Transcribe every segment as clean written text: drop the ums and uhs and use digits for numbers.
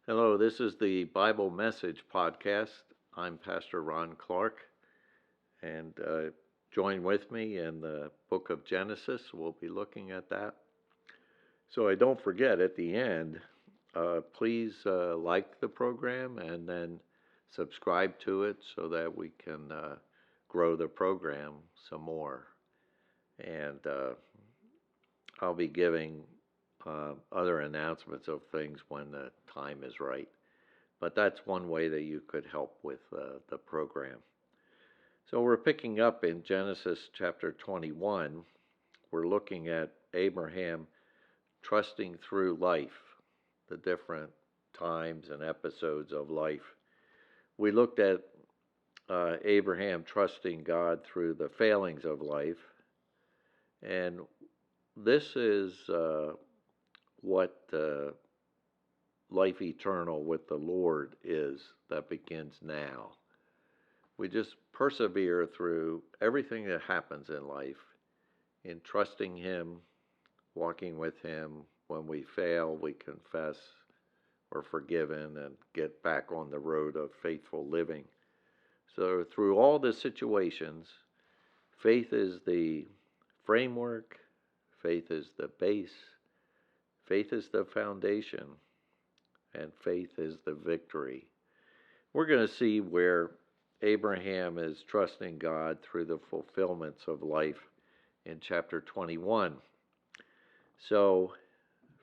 Hello, this is the Bible Message Podcast. I'm Pastor Ron Clark, and join with me in the book of Genesis. We'll be looking at that. So I don't forget at the end, please like the program and then subscribe to it so that we can grow the program some more. And I'll be giving other announcements of things when the time is right. But that's one way that you could help with the program. So we're picking up in Genesis chapter 21. We're looking at Abraham trusting through life, the different times and episodes of life. We looked at Abraham trusting God through the failings of life. And this is what life eternal with the Lord is that begins now. We just persevere through everything that happens in life in trusting Him, walking with Him. When we fail, we confess, we're forgiven, and get back on the road of faithful living. So through all the situations, faith is the framework, faith is the base, faith is the foundation, and faith is the victory. We're going to see where Abraham is trusting God through the fulfillments of life in chapter 21. So,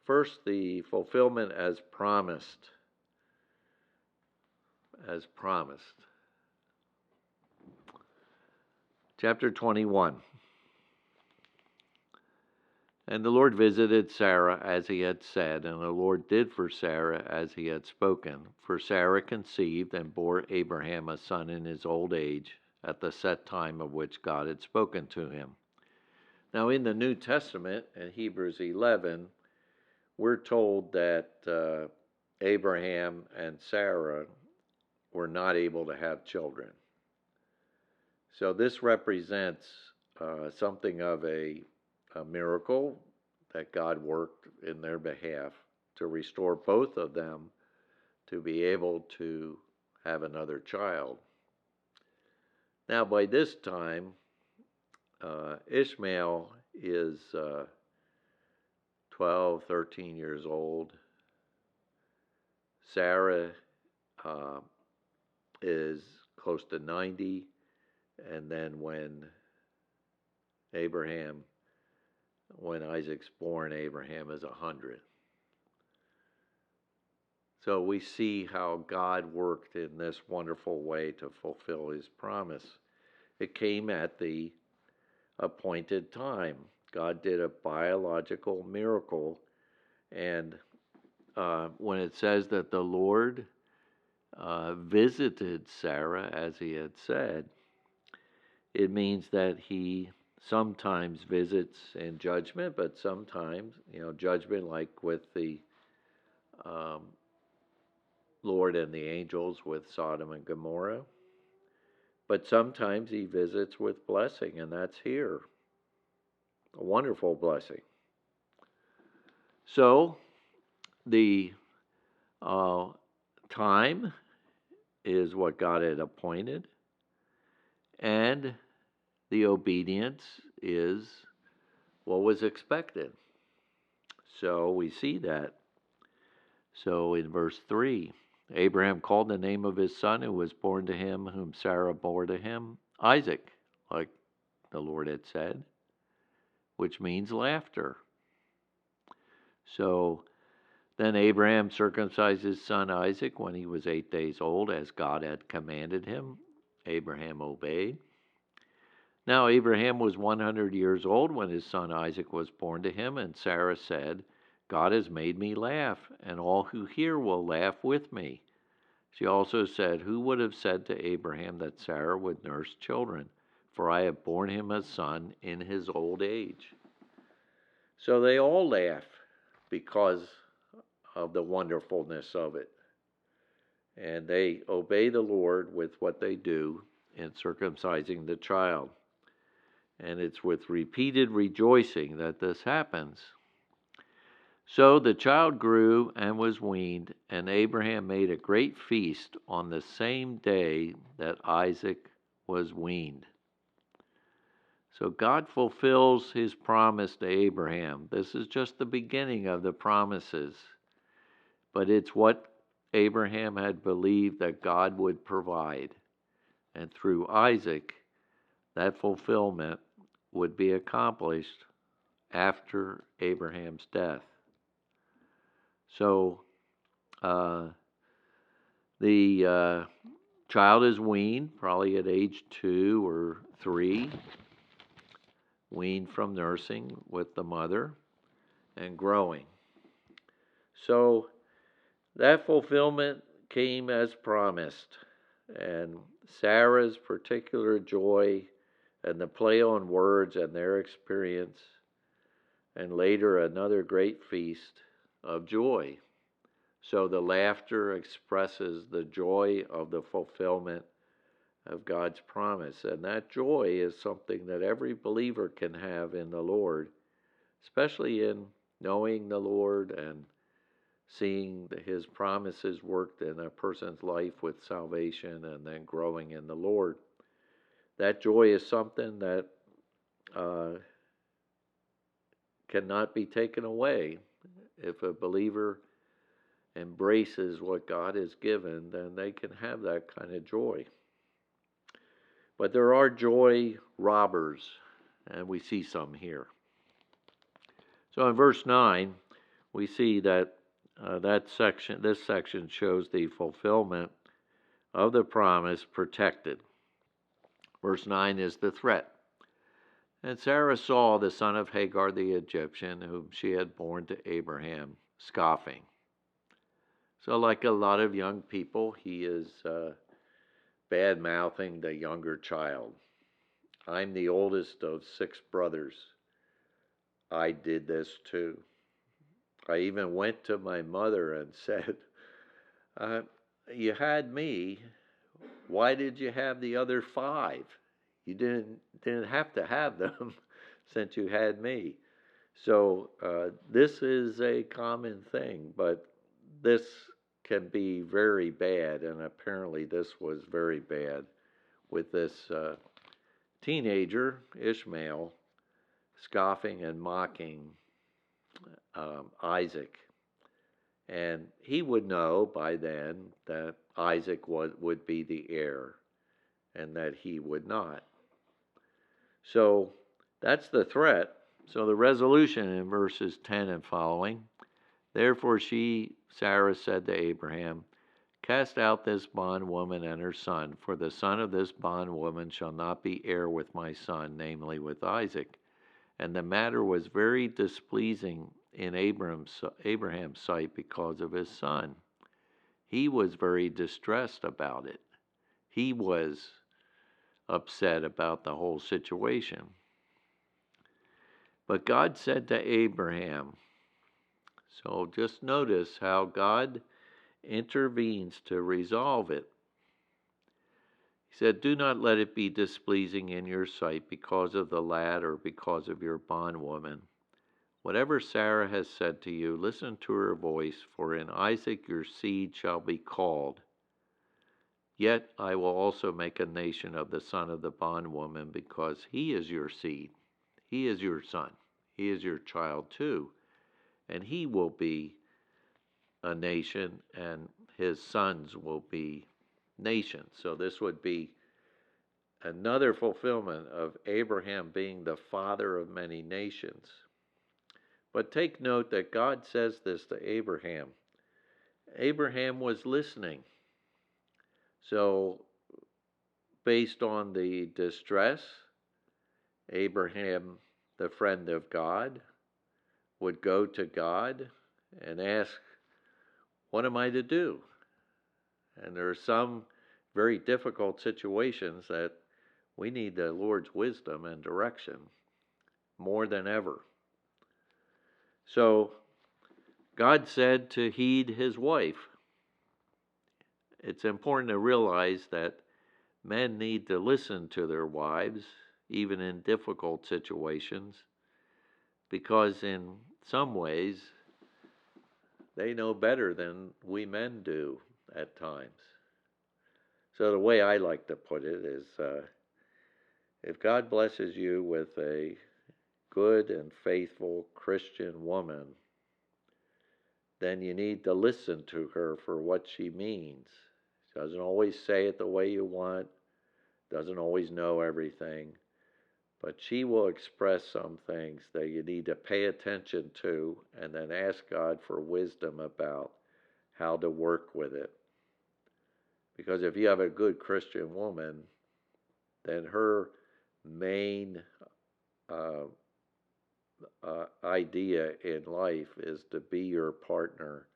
first, the fulfillment as promised. As promised. Chapter 21. And the Lord visited Sarah as he had said, and the Lord did for Sarah as he had spoken. For Sarah conceived and bore Abraham a son in his old age, at the set time of which God had spoken to him. Now in the New Testament, in Hebrews 11, we're told that Abraham and Sarah were not able to have children. So this represents something of a miracle that God worked in their behalf to restore both of them to be able to have another child. Now, by this time, Ishmael is 12, 13 years old. Sarah is close to 90. And then when Isaac's born, Abraham is 100. So we see how God worked in this wonderful way to fulfill His promise. It came at the appointed time. God did a biological miracle. And when it says that the Lord visited Sarah as He had said, it means that He sometimes visits in judgment, but sometimes, judgment like with the Lord and the angels with Sodom and Gomorrah. But sometimes He visits with blessing, and that's here. A wonderful blessing. So, the time is what God had appointed, and the obedience is what was expected. So we see that. So in verse 3, Abraham called the name of his son who was born to him, whom Sarah bore to him, Isaac, like the Lord had said, which means laughter. So then Abraham circumcised his son Isaac when he was 8 days old, as God had commanded him. Abraham obeyed. Now Abraham was 100 years old when his son Isaac was born to him, and Sarah said, God has made me laugh, and all who hear will laugh with me. She also said, who would have said to Abraham that Sarah would nurse children? For I have borne him a son in his old age. So they all laugh because of the wonderfulness of it. And they obey the Lord with what they do in circumcising the child. And it's with repeated rejoicing that this happens. So the child grew and was weaned, and Abraham made a great feast on the same day that Isaac was weaned. So God fulfills his promise to Abraham. This is just the beginning of the promises, but it's what Abraham had believed that God would provide. And through Isaac, that fulfillment would be accomplished after Abraham's death. So the child is weaned, probably at age 2 or 3, weaned from nursing with the mother and growing. So that fulfillment came as promised, and Sarah's particular joy and the play on words and their experience, and later another great feast of joy. So the laughter expresses the joy of the fulfillment of God's promise. And that joy is something that every believer can have in the Lord, especially in knowing the Lord and seeing his promises worked in a person's life with salvation and then growing in the Lord. That joy is something that cannot be taken away. If a believer embraces what God has given, then they can have that kind of joy. But there are joy robbers, and we see some here. So in verse 9, we see that this section shows the fulfillment of the promise protected. Verse 9 is the threat. And Sarah saw the son of Hagar the Egyptian, whom she had borne to Abraham, scoffing. So like a lot of young people, he is bad-mouthing the younger child. I'm the oldest of 6 brothers. I did this too. I even went to my mother and said, you had me. Why did you have the other 5? You didn't have to have them since you had me. So this is a common thing, but this can be very bad, and apparently this was very bad with this teenager, Ishmael, scoffing and mocking Isaac. And he would know by then that Isaac would be the heir and that he would not. So that's the threat. So the resolution in verses 10 and following, therefore Sarah said to Abraham, cast out this bondwoman and her son, for the son of this bondwoman shall not be heir with my son, namely with Isaac. And the matter was very displeasing in Abraham's sight because of his son. He was very distressed about it. He was upset about the whole situation. But God said to Abraham, so just notice how God intervenes to resolve it. He said, do not let it be displeasing in your sight because of the lad or because of your bondwoman. Whatever Sarah has said to you, listen to her voice, for in Isaac your seed shall be called. Yet I will also make a nation of the son of the bondwoman, because he is your seed. He is your son. He is your child too. And he will be a nation, and his sons will be nations. So this would be another fulfillment of Abraham being the father of many nations. But take note that God says this to Abraham. Abraham was listening. So based on the distress, Abraham, the friend of God, would go to God and ask, what am I to do? And there are some very difficult situations that we need the Lord's wisdom and direction more than ever. So God said to heed his wife. It's important to realize that men need to listen to their wives, even in difficult situations, because in some ways they know better than we men do at times. So the way I like to put it is, if God blesses you with a good and faithful Christian woman, then you need to listen to her for what she means. She doesn't always say it the way you want, doesn't always know everything, but she will express some things that you need to pay attention to and then ask God for wisdom about how to work with it. Because if you have a good Christian woman, then her main uh, idea in life is to be your partner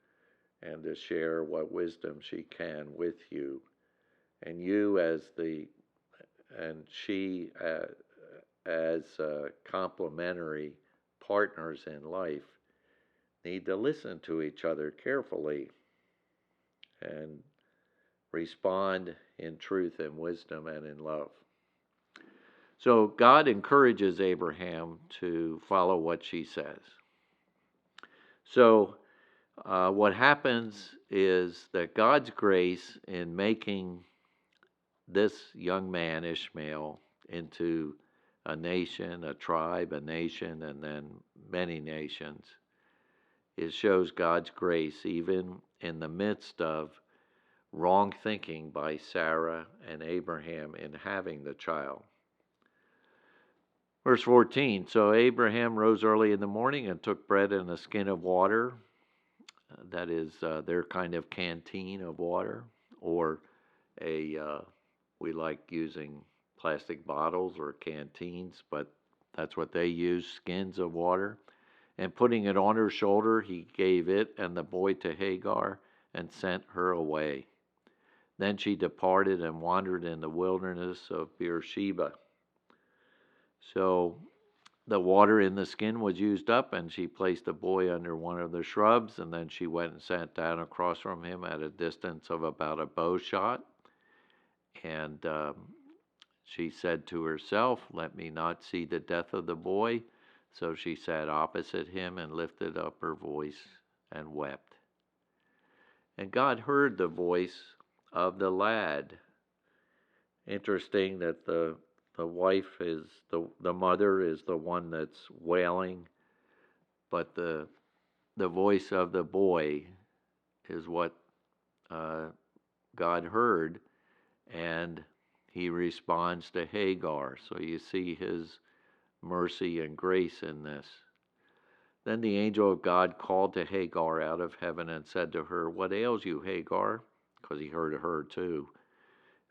and to share what wisdom she can with you. And you and she as complementary partners in life need to listen to each other carefully and respond in truth and wisdom and in love. So God encourages Abraham to follow what she says. So what happens is that God's grace in making this young man, Ishmael, into a nation, a tribe, a nation, and then many nations, it shows God's grace even in the midst of wrong thinking by Sarah and Abraham in having the child. Verse 14, so Abraham rose early in the morning and took bread and a skin of water. That is their kind of canteen of water, or we like using plastic bottles or canteens, but that's what they use, skins of water. And putting it on her shoulder, he gave it and the boy to Hagar and sent her away. Then she departed and wandered in the wilderness of Beersheba. So the water in the skin was used up, and she placed the boy under one of the shrubs, and then she went and sat down across from him at a distance of about a bow shot. And she said to herself, let me not see the death of the boy. So she sat opposite him and lifted up her voice and wept. And God heard the voice of the lad. Interesting that the wife is, the mother is the one that's wailing, but the voice of the boy is what God heard, and he responds to Hagar. So you see his mercy and grace in this. Then the angel of God called to Hagar out of heaven and said to her, what ails you, Hagar? Because he heard her too.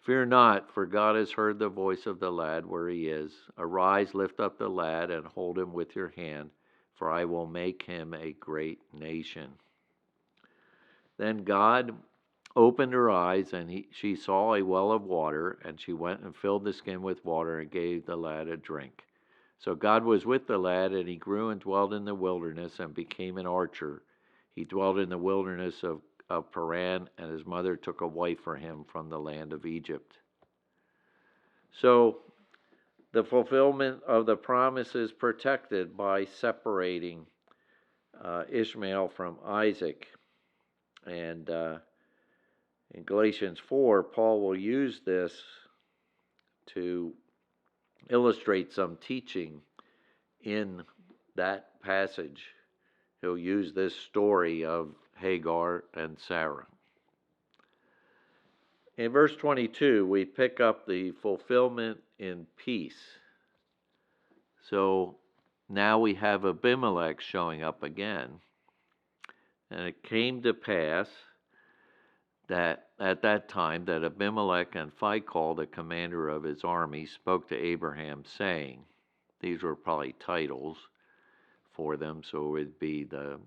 Fear not, for God has heard the voice of the lad where he is. Arise, lift up the lad, and hold him with your hand, for I will make him a great nation. Then God opened her eyes, and she saw a well of water, and she went and filled the skin with water and gave the lad a drink. So God was with the lad, and he grew and dwelt in the wilderness and became an archer. He dwelt in the wilderness of Paran, and his mother took a wife for him from the land of Egypt. So the fulfillment of the promise is protected by separating Ishmael from Isaac. And in Galatians 4, Paul will use this to illustrate some teaching in that passage. He'll use this story of Hagar and Sarah. In verse 22, we pick up the fulfillment in peace. So now we have Abimelech showing up again. And it came to pass that at that time that Abimelech and Phicol, the commander of his army, spoke to Abraham, saying, these were probably titles for them, so it would be the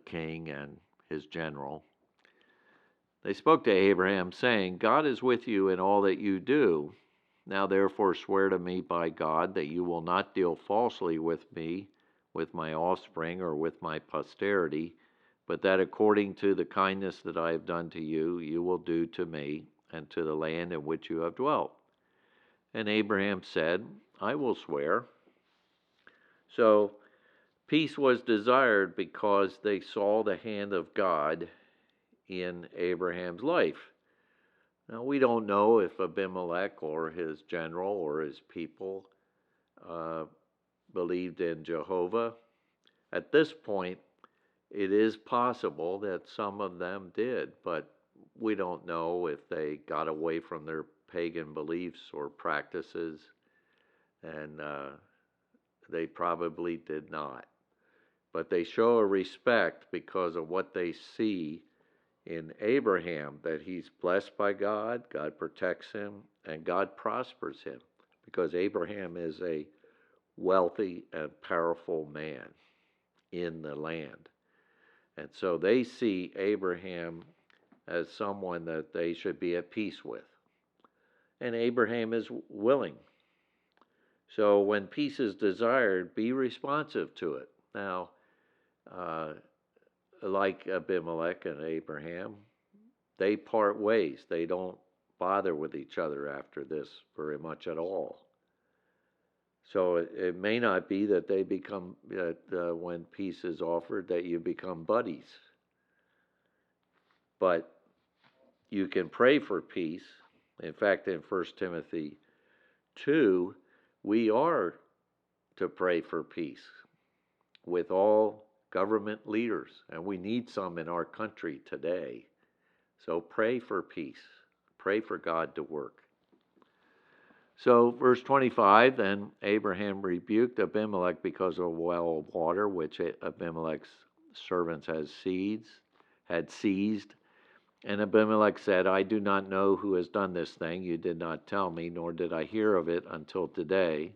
king and his general. They spoke to Abraham, saying, God is with you in all that you do. Now therefore swear to me by God that you will not deal falsely with me, with my offspring, or with my posterity, but that according to the kindness that I have done to you, you will do to me and to the land in which you have dwelt. And Abraham said, I will swear. So Peace was desired because they saw the hand of God in Abraham's life. Now, we don't know if Abimelech or his general or his people believed in Jehovah. At this point, it is possible that some of them did, but we don't know if they got away from their pagan beliefs or practices, and they probably did not. But they show a respect because of what they see in Abraham, that he's blessed by God, God protects him, and God prospers him, because Abraham is a wealthy and powerful man in the land. And so they see Abraham as someone that they should be at peace with. And Abraham is willing. So when peace is desired, be responsive to it. Now, like Abimelech and Abraham, they part ways. They don't bother with each other after this very much at all. So it may not be that they become, when peace is offered, that you become buddies. But you can pray for peace. In fact, in 1 Timothy 2, we are to pray for peace with all government leaders, and we need some in our country today. So pray for peace. Pray for God to work. So verse 25, then Abraham rebuked Abimelech because of a well of water which Abimelech's servants had seized. And Abimelech said, I do not know who has done this thing. You did not tell me, nor did I hear of it until today.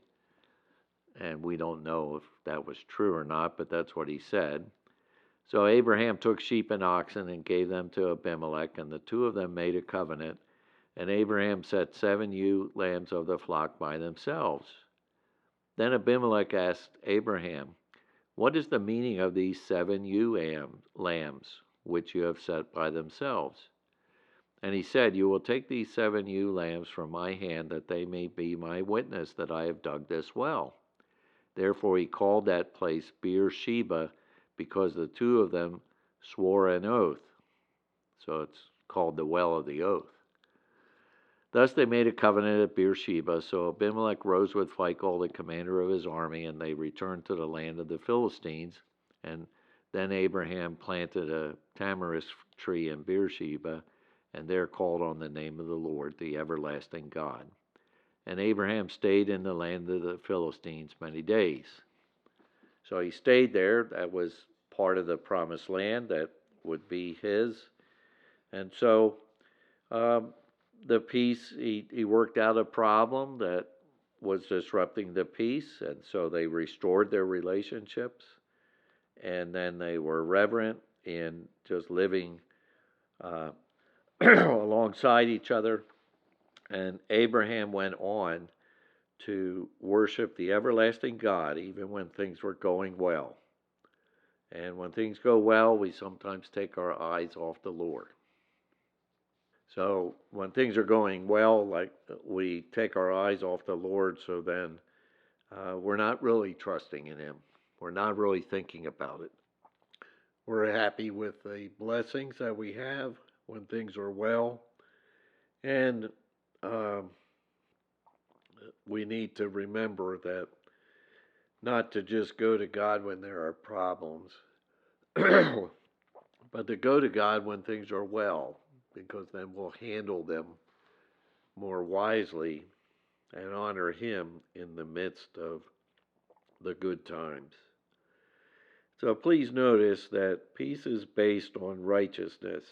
And we don't know if that was true or not, but that's what he said. So Abraham took sheep and oxen and gave them to Abimelech, and the two of them made a covenant. And Abraham set 7 ewe lambs of the flock by themselves. Then Abimelech asked Abraham, what is the meaning of these 7 ewe lambs, which you have set by themselves? And he said, you will take these 7 ewe lambs from my hand, that they may be my witness that I have dug this well. Therefore he called that place Beersheba, because the two of them swore an oath. So it's called the well of the oath. Thus they made a covenant at Beersheba. So Abimelech rose with Phicol, the commander of his army, and they returned to the land of the Philistines. And then Abraham planted a tamarisk tree in Beersheba, and there called on the name of the Lord, the everlasting God. And Abraham stayed in the land of the Philistines many days. So he stayed there. That was part of the promised land that would be his. And so the peace, he worked out a problem that was disrupting the peace, and so they restored their relationships, and then they were reverent in just living alongside each other. And Abraham went on to worship the everlasting God even when things were going well. And when things go well, we sometimes take our eyes off the Lord. So when things are going well, like we take our eyes off the Lord, so then we're not really trusting in Him. We're not really thinking about it. We're happy with the blessings that we have when things are well. And we need to remember that not to just go to God when there are problems, but to go to God when things are well, because then we'll handle them more wisely and honor Him in the midst of the good times. So please notice that peace is based on righteousness.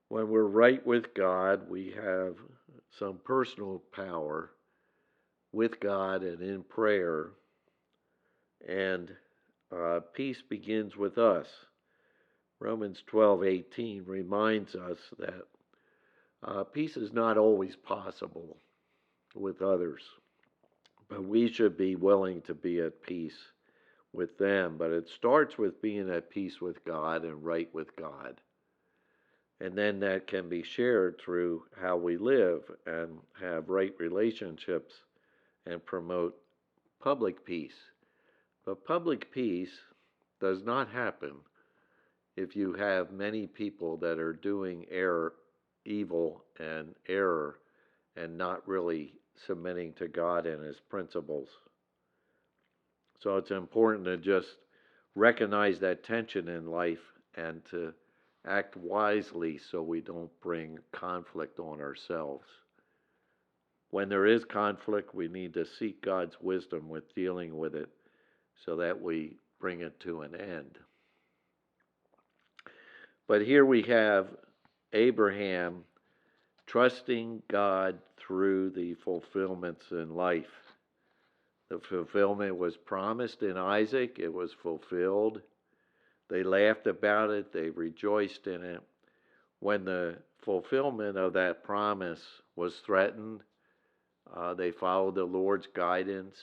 When we're right with God, we have some personal power with God and in prayer, and peace begins with us. Romans 12:18 reminds us that peace is not always possible with others, but we should be willing to be at peace with them. But it starts with being at peace with God and right with God. And then that can be shared through how we live and have right relationships and promote public peace. But public peace does not happen if you have many people that are doing evil and error and not really submitting to God and His principles. So it's important to just recognize that tension in life and to act wisely so we don't bring conflict on ourselves. When there is conflict, we need to seek God's wisdom with dealing with it so that we bring it to an end. But here we have Abraham trusting God through the fulfillments in life. The fulfillment was promised in Isaac. It was fulfilled. They laughed about it. They rejoiced in it. When the fulfillment of that promise was threatened, they followed the Lord's guidance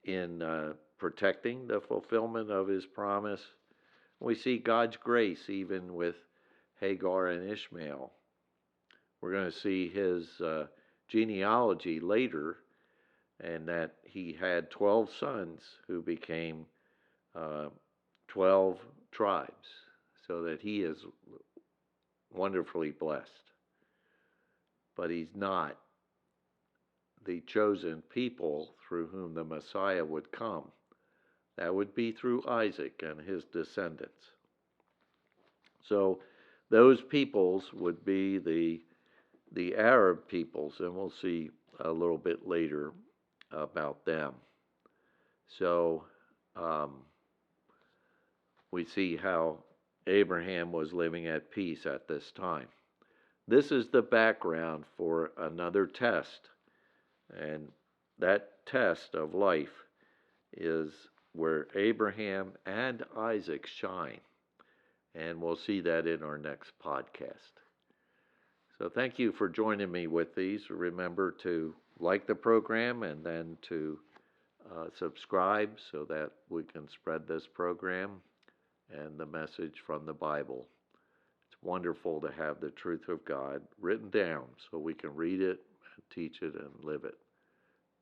in protecting the fulfillment of His promise. We see God's grace even with Hagar and Ishmael. We're going to see his genealogy later, and that he had 12 sons who became 12 tribes, so that he is wonderfully blessed. But he's not the chosen people through whom the Messiah would come. That would be through Isaac and his descendants. So those peoples would be the Arab peoples, and we'll see a little bit later about them. So we see how Abraham was living at peace at this time. This is the background for another test, and that test of life is where Abraham and Isaac shine, and we'll see that in our next podcast. So thank you for joining me with these. Remember to like the program and then to subscribe so that we can spread this program and the message from the Bible. It's wonderful to have the truth of God written down so we can read it and teach it and live it,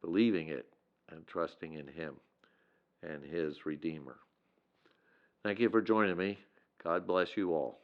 believing it and trusting in Him and His Redeemer. Thank you for joining me. God bless you all.